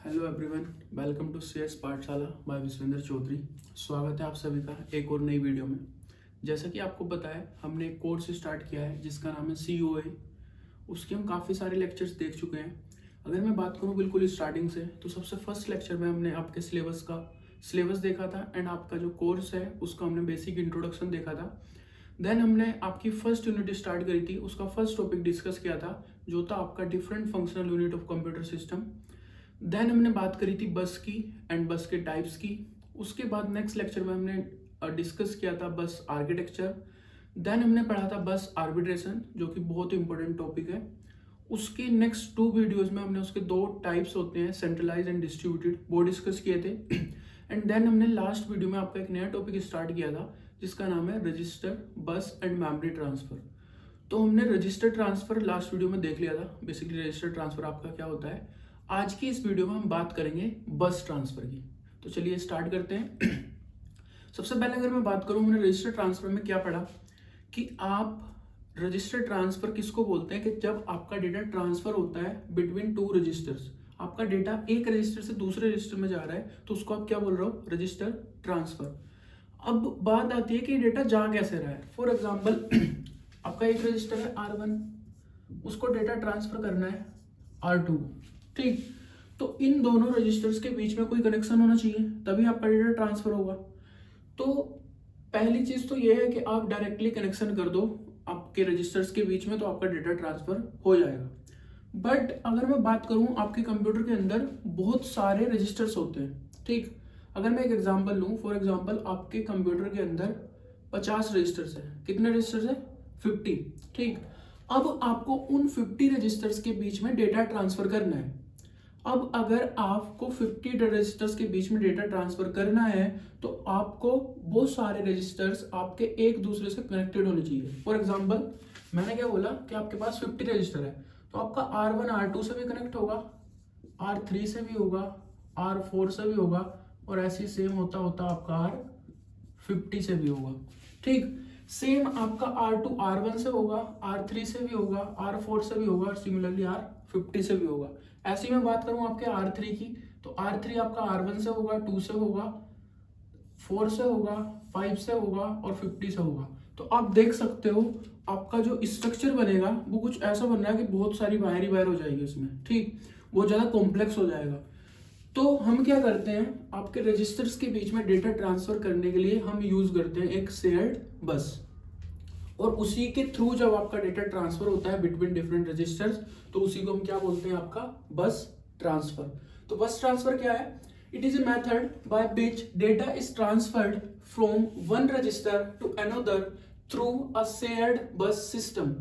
Hello everyone, welcome to CS Pathshala by Vishvendra Chaudhary. स्वागत है आप सभी का एक और नई वीडियो में। जैसा कि आपको पता है, हमने एक कोर्स स्टार्ट किया है जिसका नाम है COA। उसके हम काफ़ी सारे लेक्चर्स देख चुके हैं। अगर मैं बात करूं बिल्कुल स्टार्टिंग से, तो सबसे फर्स्ट लेक्चर में हमने आपके सिलेबस देखा था एंड आपका जो कोर्स है उसका हमने बेसिक इंट्रोडक्शन देखा था। देन हमने आपकी फर्स्ट यूनिट स्टार्ट करी थी, उसका फर्स्ट टॉपिक डिस्कस किया था जो था आपका different functional unit of computer system. Then हमने बात करी थी बस की एंड बस के टाइप्स की। उसके बाद नेक्स्ट लेक्चर में हमने डिस्कस किया था बस आर्किटेक्चर। देन हमने पढ़ा था बस आर्बिट्रेशन, जो कि बहुत ही इंपॉर्टेंट टॉपिक है। उसके नेक्स्ट 2 वीडियोस में हमने उसके 2 टाइप्स होते हैं, सेंट्रलाइज एंड डिस्ट्रीब्यूटेड, वो डिस्कस किए थे। एंड देन हमने लास्ट वीडियो में आपका एक नया टॉपिक स्टार्ट किया था जिसका नाम है रजिस्टर, बस एंड मेमोरी ट्रांसफर। तो हमने रजिस्टर ट्रांसफर लास्ट वीडियो में देख लिया था। बेसिकली रजिस्टर ट्रांसफर आपका क्या होता है। आज की इस वीडियो में हम बात करेंगे बस ट्रांसफर की। तो चलिए स्टार्ट करते हैं। सबसे पहले अगर मैं बात करूं, हमने रजिस्टर ट्रांसफर में क्या पढ़ा कि आप रजिस्टर ट्रांसफर किसको बोलते हैं कि जब आपका डेटा ट्रांसफर होता है बिटवीन 2 रजिस्टर्स। आपका डेटा एक रजिस्टर से दूसरे रजिस्टर में जा रहा है तो उसको आप क्या बोल रहे हो, रजिस्टर ट्रांसफर। अब बात आती है कि डेटा जा कैसे रहा है। फॉर एग्जाम्पल आपका एक रजिस्टर है R1, उसको डेटा ट्रांसफर करना है R2, ठीक। तो इन दोनों रजिस्टर्स के बीच में कोई कनेक्शन होना चाहिए, तभी आपका डेटा ट्रांसफर होगा। तो पहली चीज तो ये है कि आप डायरेक्टली कनेक्शन कर दो आपके रजिस्टर्स के बीच में, तो आपका डेटा ट्रांसफर हो जाएगा। बट अगर मैं बात करूं, आपके कंप्यूटर के अंदर बहुत सारे रजिस्टर्स होते हैं, ठीक। अगर मैं एक एग्जांपल लूं, फॉर एग्जांपल आपके कंप्यूटर के अंदर 50 रजिस्टर्स है। कितने रजिस्टर्स है? 50, ठीक। अब आपको उन 50 रजिस्टर्स के बीच में डेटा ट्रांसफर करना है। अब अगर आपको 50 रजिस्टर्स के बीच में डेटा ट्रांसफर करना है तो आपको वो सारे रजिस्टर्स आपके एक दूसरे से कनेक्टेड होने चाहिए। फॉर एग्जांपल मैंने क्या बोला कि आपके पास 50 रजिस्टर है, तो आपका R1 R2 से भी कनेक्ट होगा, R3 से भी होगा, R4 से भी होगा, और ऐसे सेम होता होता आपका R50 से भी होगा, ठीक। सेम आपका R2 R1 से होगा, R3 से भी होगा, R4 से भी होगा, और सिमिलरली R50 से भी होगा। ऐसी मैं बात करूं आपके R3 की, तो R3 आपका R1 से होगा, 2 से होगा, 4 से होगा, 5 से होगा और 50 से होगा। तो आप देख सकते हो आपका जो स्ट्रक्चर बनेगा वो कुछ ऐसा बन रहा है कि बहुत सारी वायर ही वायर हो जाएगी उसमें, ठीक। बहुत ज्यादा कॉम्प्लेक्स हो जाएगा। तो हम क्या करते हैं, आपके रजिस्टर्स के बीच में डेटा ट्रांसफर करने के लिए हम यूज करते हैं एक शेयर्ड बस, और उसी के थ्रू जब आपका डेटा ट्रांसफर होता है बिटवीन डिफरेंट रजिस्टर्स, तो उसी को हम क्या बोलते हैं, आपका बस ट्रांसफर। तो बस ट्रांसफर क्या है? It is a method by which data is transferred from one register to another through a shared bus system.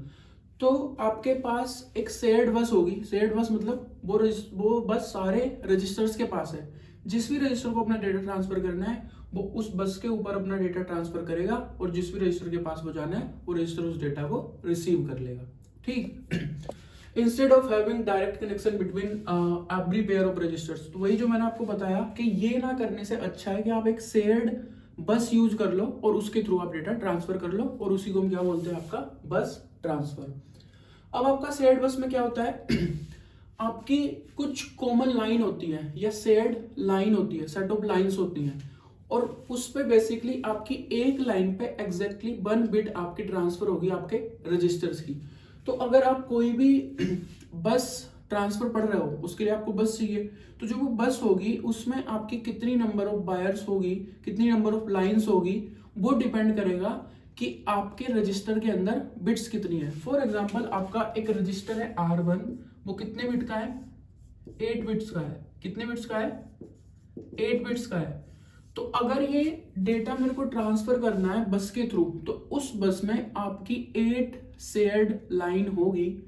तो आपके पास एक शेयर्ड बस होगी। शेयर्ड बस मतलब वो बस सारे रजिस्टर्स के पास है। जिस भी रजिस्टर को अपना डेटा ट्रांसफर करना है वो उस बस के ऊपर अपना डेटा ट्रांसफर करेगा, और जिस भी रजिस्टर के पास वो जाना है वो रजिस्टर उस डेटा को रिसीव कर लेगा, ठीक। Instead of having direct connection between every pair of registers. तो वही जो मैंने आपको बताया कि ये ना करने से अच्छा है कि आप एक शेयर्ड बस यूज कर लो और उसके थ्रू आप डेटा ट्रांसफर कर लो, और उसी को हम क्या बोलते हैं, आपका बस ट्रांसफर। अब आपका शेयर्ड बस में क्या होता है आपकी कुछ कॉमन लाइन होती है या शेयर्ड लाइन होती है, सेट ऑफ लाइंस होती हैं, और उस पे बेसिकली आपकी एक लाइन पे एग्जैक्टली 1 बिट आपकी ट्रांसफर होगी आपके रजिस्टर्स की। तो अगर आप कोई भी बस ट्रांसफर पढ़ रहे हो, उसके लिए आपको बस चाहिए, तो जो वो बस होगी उसमें आपकी कितनी नंबर ऑफ वायर्स होगी, कितनी नंबर ऑफ लाइंस होगी, वो डिपेंड करेगा कि आपके रजिस्टर के अंदर बिट्स कितनी है। फॉर एग्जांपल आपका एक रजिस्टर है R1, वो कितने बिट का है? 8 बिट्स का है। कितने बिट्स का है? 8 बिट्स का है। तो अगर ये डेटा मेरे को ट्रांसफर करना है बस के थ्रू, तो उस बस में आपकी 8 शेयर्ड लाइन होगी।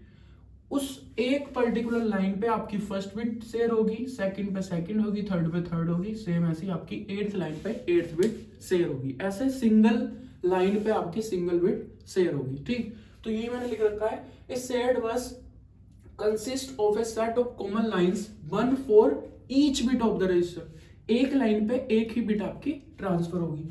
उस एक पर्टिकुलर लाइन पे आपकी फर्स्ट बिट शेयर होगी, सेकंड पे सेकंड होगी, थर्ड पे थर्ड होगी, सेम ऐसी आपकी 8th लाइन पे 8th बिट शेयर होगी। ऐसे सिंगल लाइन पे आपकी सिंगल बिट शेयर होगी, ठीक। तो ये मैंने लिख रखा है, ए शेयर्ड बस consist of A set of common lines, one for each bit of the register. एक लाइन पे एक ही बिट आपकी ट्रांसफर होगी,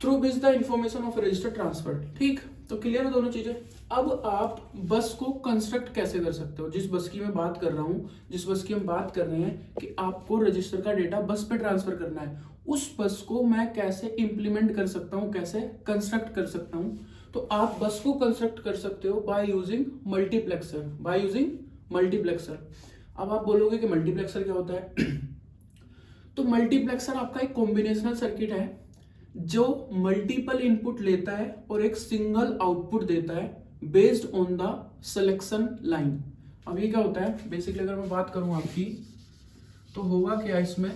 through which the information of register transfer, ठीक। तो क्लियर है दोनों चीजें। अब आप बस को कंस्ट्रक्ट कैसे कर सकते हो, जिस बस की मैं बात कर रहा हूँ, जिस बस की हम बात कर रहे हैं कि आपको रजिस्टर का डेटा बस पे ट्रांसफर करना है, उस बस को मैं कैसे इंप्लीमेंट कर सकता हूँ, कैसे कंस्ट्रक्ट कर सकता हूँ। तो आप बस को कंस्ट्रक्ट कर सकते हो by using multiplexer, by using multiplexer. अब आप बोलोगे कि मल्टीप्लेक्सर क्या होता है तो मल्टीप्लेक्सर आपका एक कॉम्बिनेशनल सर्किट है जो मल्टीपल इनपुट लेता है और एक सिंगल आउटपुट देता है based on the selection line. अब ये क्या होता है, बेसिकली अगर मैं बात करूं आपकी तो होगा क्या इसमें,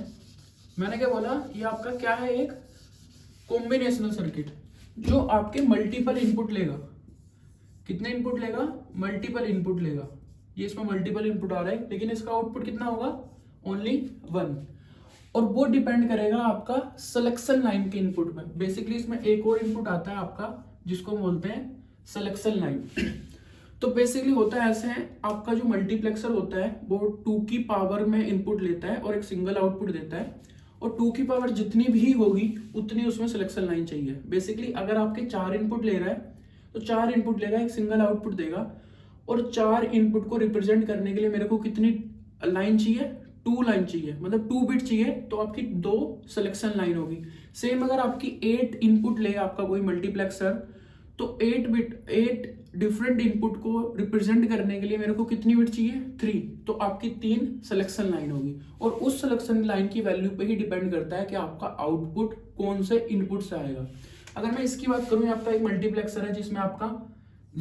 मैंने क्या बोला, ये आपका क्या है, एक कॉम्बिनेशनल सर्किट जो आपके मल्टीपल इनपुट लेगा। कितने इनपुट लेगा, मल्टीपल इनपुट लेगा। ये इसमें मल्टीपल इनपुट आ रहा है लेकिन इसका आउटपुट कितना होगा, ओनली 1, और वो डिपेंड करेगा आपका सिलेक्शन लाइन के इनपुट में। बेसिकली इसमें एक और इनपुट आता है आपका जिसको हम बोलते हैं सिलेक्शन लाइन। तो बेसिकली होता है ऐसे है, आपका जो मल्टीप्लेक्सर होता है वो 2 की पावर में इनपुट लेता है और एक सिंगल आउटपुट देता है, और 2 की पावर जितनी भी होगी उतनी उसमें सिलेक्शन लाइन चाहिए। बेसिकली अगर आपके 4 इनपुट ले रहा है तो 4 इनपुट लेगा, एक सिंगल आउटपुट देगा, और 4 इनपुट को रिप्रेजेंट करने के लिए मेरे को कितनी लाइन चाहिए, 2 लाइन चाहिए, मतलब 2 बिट चाहिए, तो आपकी 2 सिलेक्शन लाइन होगी। सेम अगर आपकी 8 इनपुट ले आपका कोई मल्टीप्लेक्सर, तो 8 डिफरेंट इनपुट को रिप्रेजेंट करने के लिए मेरे को कितनी बिट चाहिए, 3, तो आपकी 3 सिलेक्शन लाइन होगी। और उस सिलेक्शन लाइन की वैल्यू पे ही डिपेंड करता है कि आपका आउटपुट कौन से इनपुट से आएगा। अगर मैं इसकी बात करूं, आपका एक मल्टीप्लेक्सर है जिसमें आपका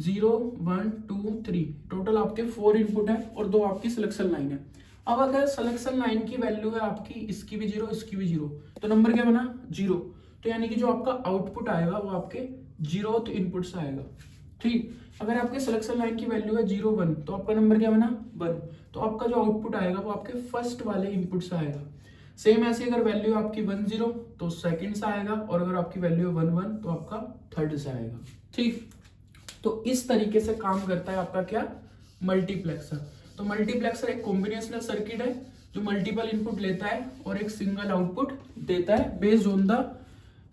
0, 1, 2, 3 टोटल आपके 4 इनपुट है और 2 आपकी सिलेक्शन लाइन है। अब अगर सिलेक्शन लाइन की वैल्यू है आपकी इसकी भी 0, इसकी भी 0, तो नंबर क्या बना, 0। तो यानी कि जो आपका आउटपुट आएगा वो आपके 0th इनपुट से आएगा। ठीक, अगर आपके सिलेक्शन लाइन की वैल्यू है 0, 1, तो आपका नंबर क्या बना, 1। तो आपका जो आउटपुट आएगा वो आपके फर्स्ट वाले इनपुट से आएगा। सेम ऐसे अगर वैल्यू आपकी 1, 0 तो सेकंड से आएगा, और अगर आपकी वैल्यू 1, 1 तो आपका थर्ड से आएगा। ठीक, तो इस तरीके से काम करता है आपका क्या, मल्टीप्लेक्सर। तो मल्टीप्लेक्सर एक कॉम्बिनेशनल सर्किट है जो मल्टीपल इनपुट लेता है और एक सिंगल आउटपुट देता है based on the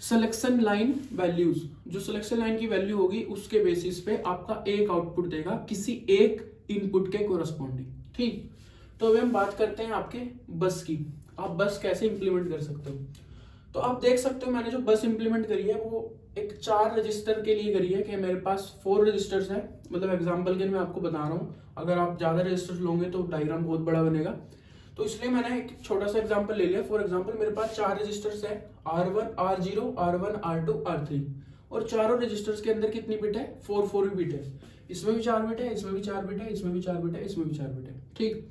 selection line values. जो सिलेक्शन लाइन की वैल्यू होगी उसके बेसिस पे आपका एक आउटपुट देगा किसी एक इनपुट के कोरस्पॉन्डिंग। ठीक, तो अभी हम बात करते हैं आपके बस की। आप बस कैसे इंप्लीमेंट कर सकते हो, तो आप देख सकते हो मैंने जो बस इंप्लीमेंट करी है वो एक 4 रजिस्टर के लिए करी है कि मेरे पास 4 रजिस्टर्स है। मतलब एग्जांपल के लिए मैं आपको बता रहा हूँ, अगर आप ज्यादा रजिस्टर्स लोगे तो डायग्राम बहुत बड़ा बनेगा, तो इसलिए मैंने एक छोटा सा एग्जांपल ले लिया। फॉर एग्जांपल मेरे पास 4 रजिस्टर्स है, R1, R0, R1, R2, R3, और चारों रजिस्टर्स के अंदर कितनी बिट है, 4 बिट है। इसमें भी 4 बिट है, इसमें भी 4 बिट है, इसमें भी 4 बिट है, इसमें भी 4 बिट है। ठीक,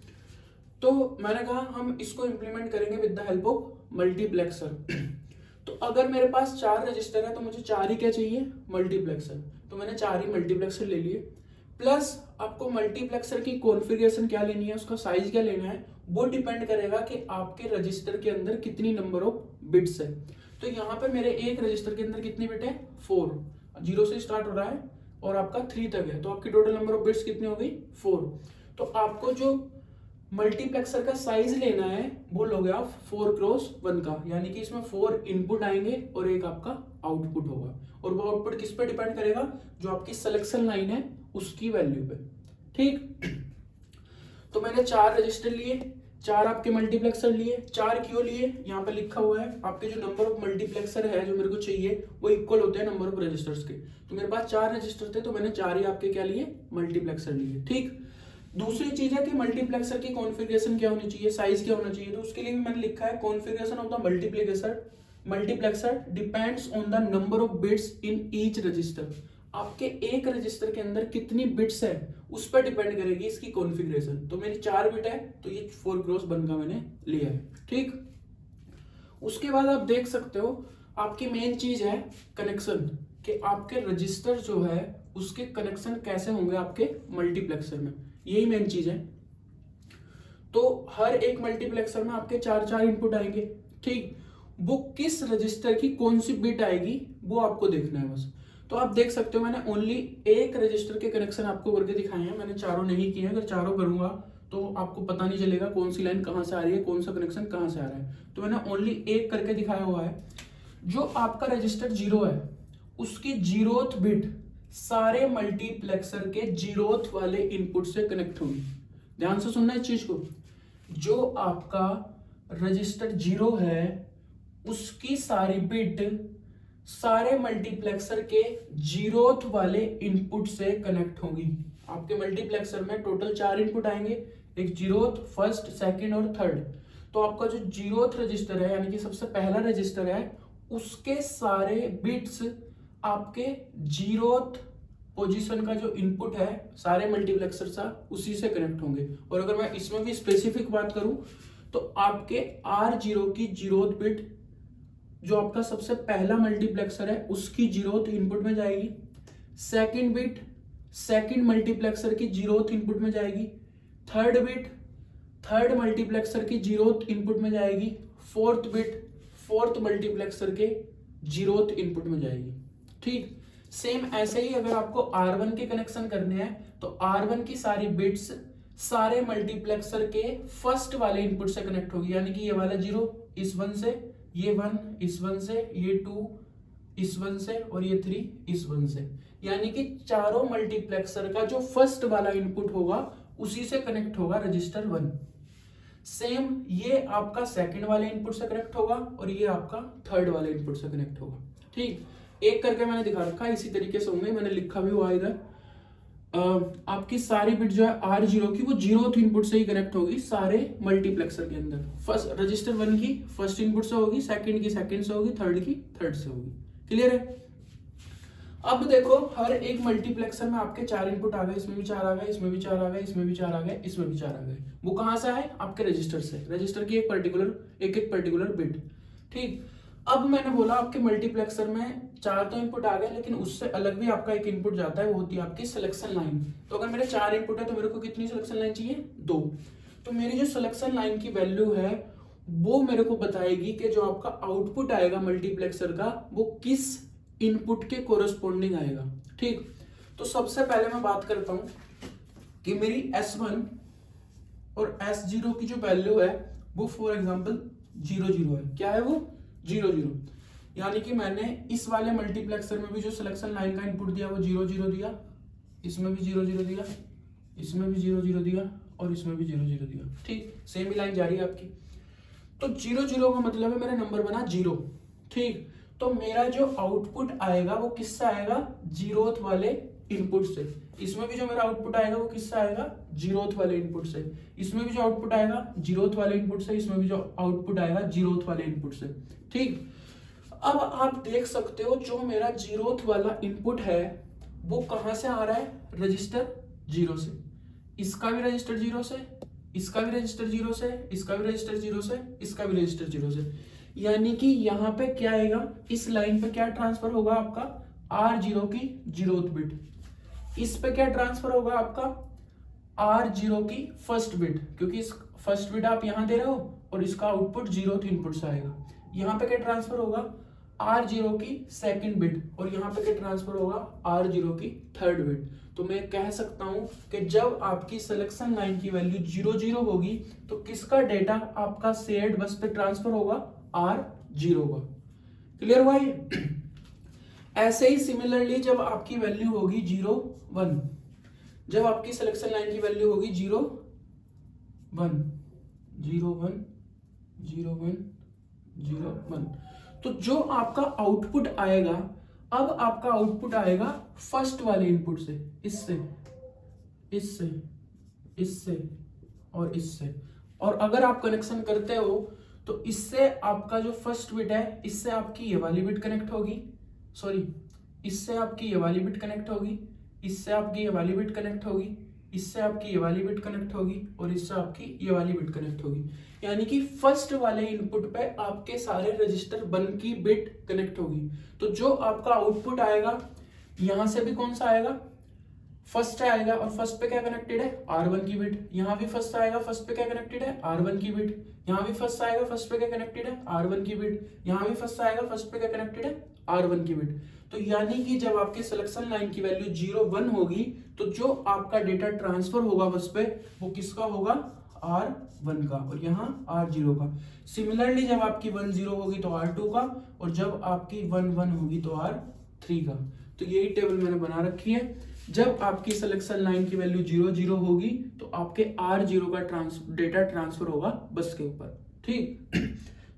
तो मैंने कहा हम इसको इंप्लीमेंट करेंगे with the help of multiplexer. तो अगर मेरे पास 4 रजिस्टर है तो मुझे 4 ही क्या चाहिए, मल्टीप्लेक्सर। तो मैंने 4 ही मल्टीप्लेक्सर ले लिए, प्लस आपको मल्टीप्लेक्सर की कॉन्फ़िगरेशन क्या लेनी है, उसका साइज क्या लेना है, वो डिपेंड करेगा कि आपके रजिस्टर के अंदर कितनी नंबर ऑफ बिट्स है। तो यहाँ पे मेरे एक रजिस्टर के अंदर कितनी बिट है, 4, 0 से स्टार्ट हो रहा है और आपका 3 तक है, तो आपकी टोटल नंबर ऑफ बिट्स कितनी हो गई, 4। तो आपको जो मल्टीप्लेक्सर का साइज लेना है वो लोगे आप 4x1 का, यानी कि इसमें 4 इनपुट आएंगे और एक आपका आउटपुट होगा, और वो आउटपुट किस पे डिपेंड करेगा, जो आपकी सिलेक्शन लाइन है उसकी वैल्यू पे। ठीक, तो मैंने 4 रजिस्टर लिए, 4 आपके मल्टीप्लेक्सर लिए। 4 क्यों लिए, यहाँ पे लिखा हुआ है आपके जो नंबर ऑफ मल्टीप्लेक्सर है जो मेरे को चाहिए वो इक्वल होते हैं नंबर ऑफ रजिस्टर्स के। तो मेरे पास 4 रजिस्टर थे तो मैंने 4 ही आपके क्या लिए, मल्टीप्लेक्सर लिए। ठीक, दूसरी चीज है कि मल्टीप्लेक्सर की कॉन्फ़िगरेशन क्या होनी चाहिए, साइज क्या होना चाहिए, तो उसके लिए भी मैंने लिखा है configuration of the multiplexer depends on the number of bits in each resistor. आपके एक रजिस्टर के अंदर कितनी बिट्स है उस पर डिपेंड करेगी इसकी कॉन्फ़िगरेशन। तो मेरी 4 बिट है तो ये 4x1 का मैंने लिया है। ठीक, उसके बाद आप देख सकते हो आपकी मेन चीज है कनेक्शन, कि आपके रजिस्टर जो है उसके कनेक्शन कैसे होंगे आपके मल्टीप्लेक्सर में, यही मेन चीज है। तो हर एक मल्टीप्लेक्सर में आपके 4 इनपुट आएंगे। ठीक, वो किस रजिस्टर की कौन सी बिट आएगी वो आपको देखना है बस। तो आप देख सकते हो मैंने ओनली एक रजिस्टर के कनेक्शन आपको करके दिखाए हैं, मैंने चारों नहीं किए हैं। अगर चारों करूंगा तो आपको पता नहीं चलेगा कौन सी लाइन कहां से आ रही है, कौन सा कनेक्शन कहां से आ रहा है। तो मैंने ओनली एक करके दिखाया हुआ है। जो आपका रजिस्टर 0 है उसकी 0th बिट सारे मल्टीप्लेक्सर के जीरोथ वाले इनपुट से कनेक्ट होगी। ध्यान से सुनना इस चीज को। जो आपका रजिस्टर 0 है उसकी सारी बिट सारे मल्टीप्लेक्सर के जीरोथ वाले इनपुट से कनेक्ट होगी। आपके मल्टीप्लेक्सर में टोटल 4 इनपुट आएंगे, एक जीरोथ, फर्स्ट, सेकंड और थर्ड। तो आपका जो जीरोथ रजिस्टर है यानी कि सबसे पहला रजिस्टर है, उसके सारे बिट्स आपके जीरोथ पोजीशन का जो इनपुट है सारे मल्टीप्लेक्सर सा उसी से कनेक्ट होंगे। और अगर मैं इसमें भी स्पेसिफिक बात करूं तो आपके R0 की जीरोथ बिट जो आपका सबसे पहला मल्टीप्लेक्सर है उसकी जीरोथ इनपुट में जाएगी। सेकंड बिट सेकंड मल्टीप्लेक्सर की जीरोथ इनपुट में जाएगी। थर्ड बिट थर्ड मल्टीप्लेक्सर की जीरोथ इनपुट में जाएगी। फोर्थ बिट फोर्थ मल्टीप्लेक्सर के जीरोथ इनपुट में जाएगी। ठीक, सेम ऐसे ही अगर आपको R1 के कनेक्शन करने हैं तो R1 की सारी बिट्स सारे मल्टीप्लेक्सर के फर्स्ट वाले इनपुट से कनेक्ट होगी, यानी कि ये वाला 0 इस 1 से, ये 1 इस 1 से, ये 2 इस 1 से और ये 3 इस 1 से, यानी कि चारों मल्टीप्लेक्सर का जो फर्स्ट वाला इनपुट होगा उसी से कनेक्ट होगा रजिस्टर 1। सेम ये आपका सेकंड वाले इनपुट से कनेक्ट होगा और ये आपका थर्ड वाले इनपुट से कनेक्ट होगा। ठीक, एक करके मैंने दिखा रखा है, इसी तरीके से होंगे, मैंने लिखा भी हुआ इधर। आपकी सारी बिट जो है R0 की वो जीरोथ इनपुट से ही कनेक्ट होगी सारे मल्टीप्लेक्सर के अंदर। फर्स्ट रजिस्टर 1 की फर्स्ट इनपुट से होगी, सेकंड की सेकंड से होगी, थर्ड की थर्ड से होगी। क्लियर है? अब देखो हर एक मल्टीप्लेक्सर में आपके 4 इनपुट आ गए, इसमें भी 4 आ गए, इसमें भी 4 आ गए, इसमें भी 4 आ गए, इसमें भी 4 आ गए। वो कहां से आए? आपके रजिस्टर से, रजिस्टर की एक पर्टिकुलर बिट। ठीक, अब मैंने बोला आपके मल्टीप्लेक्सर में 4 तो इनपुट आ गए, लेकिन उससे अलग भी आपका एक इनपुट जाता है, वो होती है आपकी सिलेक्शन लाइन। तो अगर मेरे 4 इनपुट है तो मेरे को कितनी सिलेक्शन लाइन चाहिए? 2। तो मेरी जो सिलेक्शन लाइन की वैल्यू है वो मेरे को बताएगी कि जो आपका आउटपुट आएगा मल्टीप्लेक्सर का वो किस इनपुट के कोरस्पोंडिंग आएगा। ठीक, तो सबसे पहले मैं बात करता हूं कि मेरी S1 और S0 की जो वैल्यू है वो फॉर एग्जांपल 0 0 है। क्या है वो? 0 0, यानी कि मैंने इस वाले मल्टीप्लेक्सर में भी जो सिलेक्शन लाइन का इनपुट दिया वो 0 0 दिया, इसमें भी 0 0 दिया, इसमें भी 0 0 दिया और इसमें भी 0 0 दिया। ठीक, सेम ही लाइन जारी है आपकी। तो 0 0 का मतलब है मेरा नंबर बना 0। ठीक, तो मेरा जो आउटपुट आएगा वो किससे आएगा? जीरोथ वाले इनपुट से। इसमें भी जो मेरा आउटपुट आएगा वो किससे आएगा? जीरोथ वाले इनपुट से। इसमें भी जो आउटपुट आएगा जीरोथ वाले इनपुट से, इसमें भी जो आउटपुट आएगा जीरोथ वाले इनपुट से। ठीक, अब आप देख सकते हो जो मेरा जीरोथ वाला इनपुट है वो कहां से आ रहा है? रजिस्टर 0 से। इसका भी रजिस्टर 0 से, इसका भी रजिस्टर 0 से, इसका भी रजिस्टर 0 से, इसका भी रजिस्टर 0 से। यानी कि यहां पे क्या आएगा? इस लाइन पे क्या ट्रांसफर होगा आपका? R0 की जीरोथ बिट। इस पे क्या ट्रांसफर होगा आपका? R0 की फर्स्ट बिट, क्योंकि इस फर्स्ट बिट आप यहां दे रहे हो और इसका आउटपुट जीरोथ इनपुट से आएगा। यहां पे क्या ट्रांसफर होगा? R0 की सेकंड बिट और यहां पे क्या ट्रांसफर होगा? R0 की थर्ड बिट। तो मैं कह सकता हूं कि जब आपकी सिलेक्शन लाइन की वैल्यू 0 0 होगी तो किसका डेटा आपका शेयर्ड बस पे ट्रांसफर होगा? R0 का। क्लियर हुआ ये? ऐसे ही सिमिलरली जब आपकी वैल्यू होगी 0 1, जब आपकी सिलेक्शन लाइन की वैल्यू होगी 0 1 0 1 0 1 0 1, तो जो आपका आउटपुट आएगा, अब आपका आउटपुट आएगा फर्स्ट वाले इनपुट से, इससे इससे इससे और इससे। और अगर आप कनेक्शन करते हो तो इससे आपका जो फर्स्ट बिट है इससे आपकी ये वाली बिट कनेक्ट होगी, सॉरी इससे आपकी ये वाली बिट कनेक्ट होगी, इससे आपकी ये वाली बिट कनेक्ट होगी, इससे आपकी ये वाली बिट कनेक्ट होगी और इससे आपकी ये वाली बिट कनेक्ट होगी। यानी कि फर्स्ट वाले इनपुट पे आपके सारे रजिस्टर 1 की बिट कनेक्ट होगी। तो जो आपका आउटपुट आएगा यहां से भी कौन सा आएगा? फर्स्ट आएगा और फर्स्ट पे क्या कनेक्टेड है? R1 की बिट। यहां भी फर्स्ट आएगा, फर्स्ट पे क्या कनेक्टेड है? R1 की बिट। यहां भी फर्स्ट आएगा, फर्स्ट पे क्या कनेक्टेड है? R1 की बिट। यहां भी फर्स्ट आएगा, फर्स्ट पे क्या कनेक्टेड है? R1 की बिट। तो यानी कि जब आपके सिलेक्शन लाइन की वैल्यू 0 1 होगी तो जो आपका डेटा ट्रांसफर होगा बस पे वो किसका होगा? R1 का और यहाँ R0 का। सिमिलरली जब आपकी 1 0 होगी तो R2 का और जब आपकी 1 1 होगी तो R3 का। तो यही टेबल मैंने बना रखी है। जब आपकी सिलेक्शन लाइन की वैल्यू 0 0 होगी तो आपके R0 का डेटा ट्रांसफर होगा बस के ऊपर, ठीक।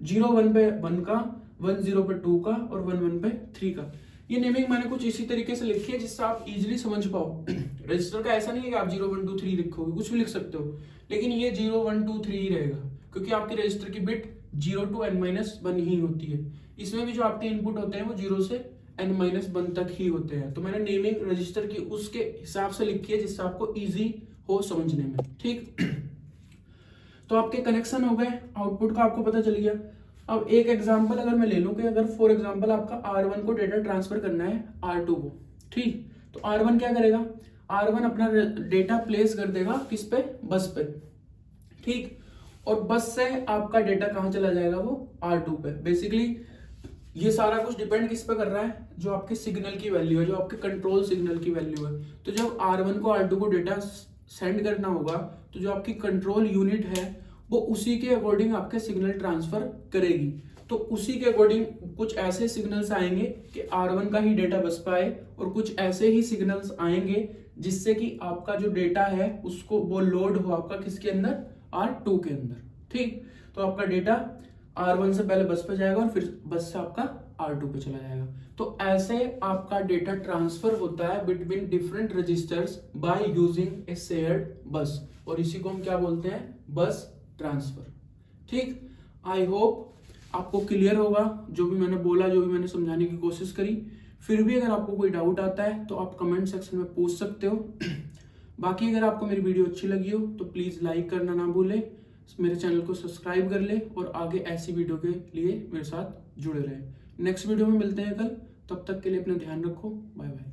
0 1 पे 1 का, 1 0 पे 2 का और 1 1 पे 3 का। ये नेमिंग मैंने कुछ इसी तरीके से लिखी है जिससे आप इजीली समझ पाओ। रजिस्टर का ऐसा नहीं है कि आप 0 1 2 3 लिखोगे, कुछ भी लिख सकते हो, लेकिन ये 0 1 2 3 ही रहेगा क्योंकि आपके रजिस्टर की बिट 0 to n-1 ही होती है। इसमें भी जो आपके इनपुट होते हैं वो 0 से n-1 तक ही होते हैं। तो मैंने नेमिंग रजिस्टर की उसके हिसाब से लिखी है जिससे आपको इजी हो समझने में, ठीक। तो आपके कनेक्शन हो गए, आउटपुट का आपको पता चल गया। अब एक एग्जांपल अगर मैं ले लूं कि अगर फॉर एग्जांपल आपका R1 को डेटा ट्रांसफर करना है R2 को, ठीक। तो R1 क्या करेगा, R1 अपना डेटा प्लेस कर देगा किस पे, बस पे, ठीक। और बस से आपका डेटा कहां चला जाएगा, वो R2 पे। बेसिकली ये सारा कुछ डिपेंड किस पे कर रहा है, जो आपके सिग्नल की वैल्यू है, जो आपके कंट्रोल सिग्नल की वैल्यू है। तो जब R1 को R2 को डेटा सेंड करना होगा तो जो आपकी कंट्रोल यूनिट है वो उसी के अकॉर्डिंग आपके सिग्नल ट्रांसफर करेगी। तो उसी के अकॉर्डिंग कुछ ऐसे सिग्नल्स आएंगे कि R1 का ही डेटा बस पाए और कुछ ऐसे ही सिग्नल्स आएंगे जिससे कि आपका जो डेटा है उसको वो लोड हो आपका किसके अंदर, R2 के अंदर, ठीक। तो आपका डेटा R1 से पहले बस पे जाएगा और फिर बस से आपका R2 पे चला जाएगा। तो ऐसे आपका डेटा ट्रांसफर होता है between different registers by using a shared bus, और इसी को हम क्या बोलते हैं, बस ट्रांसफर, ठीक। आई होप आपको क्लियर होगा जो भी मैंने बोला, जो भी मैंने समझाने की कोशिश करी। फिर भी अगर आपको कोई डाउट आता है तो आप कमेंट सेक्शन में पूछ सकते हो। बाकी अगर आपको मेरी वीडियो अच्छी लगी हो तो प्लीज लाइक करना ना भूले, मेरे चैनल को सब्सक्राइब कर ले और आगे ऐसी वीडियो के लिए मेरे साथ जुड़े रहे। नेक्स्ट वीडियो में मिलते हैं कल, तब तक के लिए अपना ध्यान रखो, बाय बाय।